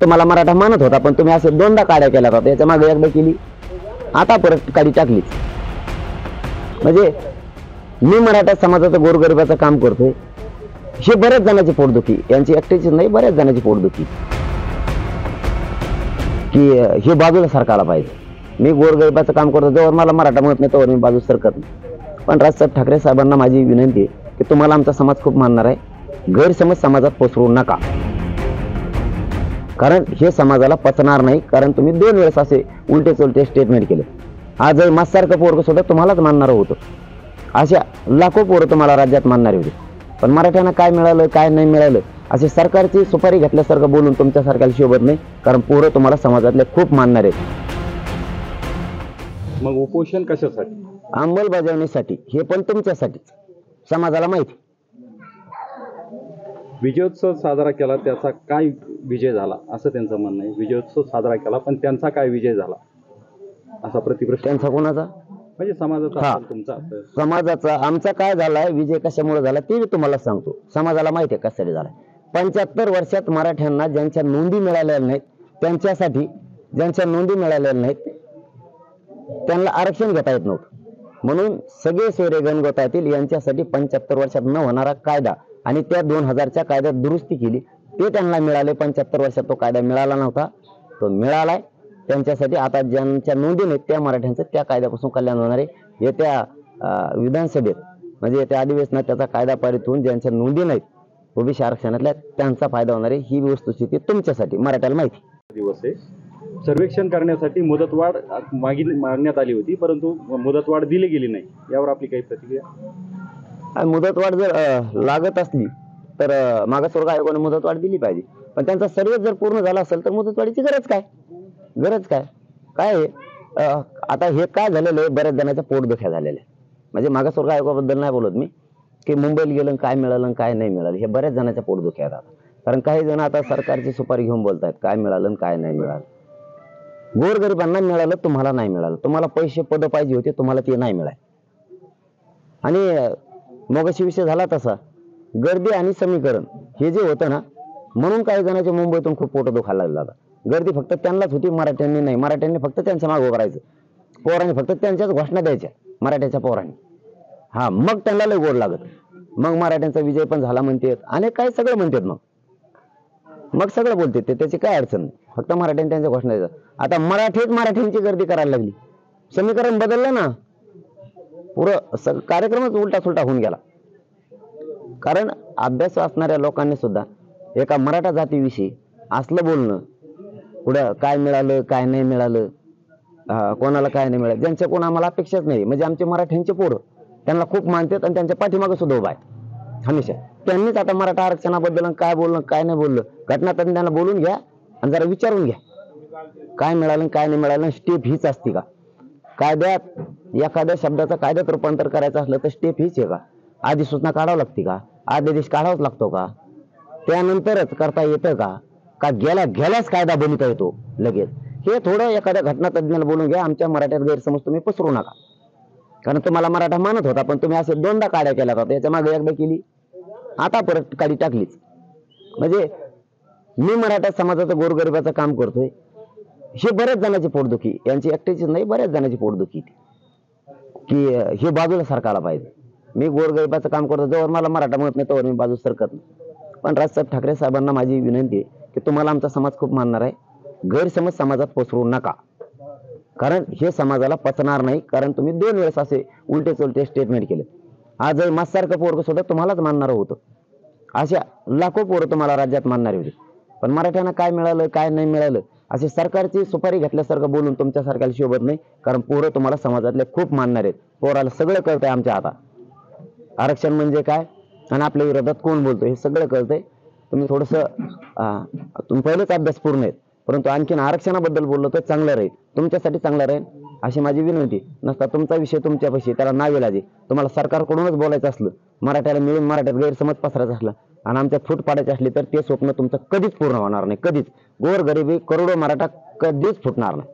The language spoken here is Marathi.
तुम्हाला मराठा मानत होता, पण तुम्ही असे दोनदा काड्या केल्या होत्या, याच्या मागे एकदा केली, आता परत काडी टाकलीच. म्हणजे मी मराठा समाजाचं गोरगरिबाचं काम करतोय, हे बऱ्याच जणांची पोटदुखी, यांची एकट्याचीच नाही, बऱ्याच जणांची पोटदुखी, की हे बाजूला सरकायला पाहिजे. मी गोरगरिबाचं काम करतो, जोवर मला मराठा म्हणत नाही तोवर मी बाजू सरकत नाही. पण राजसाहेब ठाकरे साहेबांना माझी विनंती आहे की तुम्हाला आमचा समाज खूप मानणार आहे, गैरसमज समाजात पसरवू नका, कारण हे समाजाला पचणार नाही. कारण तुम्ही 2 वेळेस असे उलटे चुलटे स्टेटमेंट केले. आज मासारखं पोरग सुद्धा तुम्हालाच मानणार होतं, अशा लाखो पोरं तुम्हाला राज्यात मानणारे होते. पण मराठ्यांना काय मिळालं काय नाही मिळालं असे सरकारची सुपारी घेतल्यासारखं बोलून तुमच्यासारख्याला शोभत नाही, कारण पोरं तुम्हाला समाजातले खूप मानणार आहेत. मग उपोषण कशासाठी? अंमलबजावणीसाठी, हे पण तुमच्यासाठीच, समाजाला माहिती. विजयोत्सव साजरा केला, त्याचा काय विजय झाला असं त्यांचं म्हणणं आहे. विजयोत्सव साजरा केला पण त्यांचा काय विजय झाला असा प्रतिप्रश्न. त्यांचा कोणाचा? म्हणजे समाजाचा, तुमचा? समाजाचा. आमचा काय झालाय विजय, कशामुळे झाला ते मी तुम्हाला सांगतो. समाजाला माहिती आहे कशासाठी झालाय. 75 वर्षात मराठ्यांना ज्यांच्या नोंदी मिळालेल्या नाहीत, त्यांच्यासाठी ज्यांच्या नोंदी मिळालेल्या नाहीत त्यांना आरक्षण घेता येत नव्हतं, म्हणून सगळे सोयरे गणगोतातील यांच्यासाठी 75 वर्षात न होणारा कायदा आणि त्या 2000च्या कायद्यात दुरुस्ती केली, ते त्यांना मिळाले. 75 वर्षात तो कायदा मिळाला नव्हता, तो मिळालाय त्यांच्यासाठी. आता ज्यांच्या नोंदी नाहीत त्या मराठ्यांचं त्या कायद्यापासून कल्याण होणार आहे. येत्या विधानसभेत म्हणजे येत्या अधिवेशनात त्याचा कायदा पारित होऊन ज्यांच्या नोंदी नाहीत ओबीसी आरक्षणातल्या त्यांचा फायदा होणार आहे. ही वस्तुस्थिती तुमच्यासाठी मराठ्याला माहिती. दिवस आहे, सर्वेक्षण करण्यासाठी मुदतवाढ मागण्यात आली होती, परंतु मुदतवाढ दिली गेली नाही, यावर आपली काही प्रतिक्रिया? मुदतवाढ जर लागत असली तर मागासवर्ग आयोगाने मुदतवाढ दिली पाहिजे, पण त्यांचा सर्वे जर पूर्ण झाला असेल तर मुदतवाढीची गरज काय? काय आता हे काय झालेलं आहे, बऱ्याच जणांच्या पोटदुख्या झालेल्या. म्हणजे मागासवर्ग आयोगाबद्दल नाही बोलत मी, की मुंबईला गेलं काय मिळालं काय नाही मिळालं, हे बऱ्याच जणांच्या पोटदुख्या आहेत. कारण काही जण आता सरकारची सुपारी घेऊन बोलतायत काय मिळालं काय नाही मिळालं. गोरगरिबांना मिळालं, तुम्हाला नाही मिळालं. तुम्हाला पैसे पद पाहिजे होते, तुम्हाला ते नाही मिळाले. आणि मगाशी विषय झाला तसा गर्दी आणि समीकरण हे जे होतं ना, म्हणून काही जणांच्या मुंबईतून खूप पोट दुखायला लागला. गर्दी फक्त त्यांनाच होती, मराठ्यांनी नाही. मराठ्यांनी फक्त त्यांच्या मागे उभं राहायचं, पोरांनी फक्त त्यांच्याच घोषणा द्यायच्या, मराठ्याच्या पोरांनी. हा, मग त्यांना लय गोड लागत, मग मराठ्यांचा विजय पण झाला म्हणतात आणि काय सगळं म्हणतात, मग सगळं बोलतात ते, त्याची काय अडचण नाही. फक्त मराठ्यांनी त्यांच्या घोषणा द्यायचं. आता मराठ्यांची गर्दी करायला लागली, समीकरण बदललं ना, पुरं कार्यक्रमच उलटा सुलटा होऊन गेला. कारण अभ्यास असणाऱ्या लोकांनी सुद्धा एका मराठा जातीविषयी असलं बोलणं, पुढं काय मिळालं काय नाही मिळालं, कोणाला काय नाही मिळालं, ज्यांच्या कोण आम्हाला अपेक्षाच नाही. म्हणजे आमचे मराठ्यांचे पोरं त्यांना खूप मानतात आणि त्यांच्या पाठीमागे सुद्धा उभा आहे हमेशा. त्यांनीच आता मराठा आरक्षणाबद्दल काय बोलणं काय नाही बोललं, घटनातज्ञांना बोलून घ्या आणि जरा विचारून घ्या काय मिळालं काय नाही मिळालं. स्टेप हीच असते का? कायद्यात एखाद्या शब्दाचा कायद्यात रूपांतर करायचं असलं तर स्टेप हीच आहे का? अधिसूचना काढावं लागते का? आदेश काढावाच लागतो का? त्यानंतरच करता येतं का? का गेल्याच कायदा बनवता येतो लगेच? हे थोडं एखाद्या घटनातज्ञाला बोलून घ्या. आमच्या मराठ्यात गैरसमज तुम्ही पसरू नका, कारण तुम्हाला मराठा मानत होता, पण तुम्ही असे दोनदा काड्या केल्या होत्या, याच्या मागे एकदा केली, आता परत काडी टाकलीच. म्हणजे मी मराठा समाजाचं गोरगरिबाचं काम करतोय, हे बऱ्याच जणांची पोटदुखी, यांची एकट्याचीच नाही, बऱ्याच जणांची पोटदुखी, की हे बाजूला सरकायला पाहिजे. मी गोरगरिबाचं काम करतो, जोवर मला मराठा म्हणत नाही तोवर मी बाजू सरकत नाही. पण राजसाहेब ठाकरे साहेबांना माझी विनंती आहे की तुम्हाला आमचा समाज खूप मानणार आहे, गैरसमज समाजात पसरवू नका, कारण हे समाजाला पचणार नाही. कारण तुम्ही 2 वेळेस असे उलटे चुलटे स्टेटमेंट केले. आज मासारखं पोरग सुद्धा तुम्हालाच मानणार होतं, अशा लाखो पोरं तुम्हाला राज्यात मानणारे होते. पण मराठ्यांना काय मिळालं काय नाही मिळालं असे सरकारची सुपारी घेतल्यासारखं बोलून तुमच्यासारख्याला शोभत नाही, कारण पोरं तुम्हाला समाजातले खूप मानणार आहेत. पोराला सगळं कळतंय आमच्या हातात, आरक्षण म्हणजे काय आणि आपल्या विरोधात कोण बोलतो हे सगळं कळतंय. तुम्ही थोडंसं तुम्ही पहिलेच अभ्यास पूर्ण आहेत, परंतु आणखीन आरक्षणाबद्दल बोललो तर चांगलं राहील, तुमच्यासाठी चांगलं राहील अशी माझी विनंती. नसता तुमचा विषय तुमच्यापाशी, त्याला नाविलाजी तुम्हाला सरकारकडूनच बोलायचं असलं, मराठ्याला मिळून मराठ्यात गैरसमज पसरायचा असला आणि आमच्यात फूट पाडायची असली तर ते स्वप्न तुमचं कधीच पूर्ण होणार नाही, कधीच. गोरगरिबी करोडो मराठा कधीच फुटणार नाही.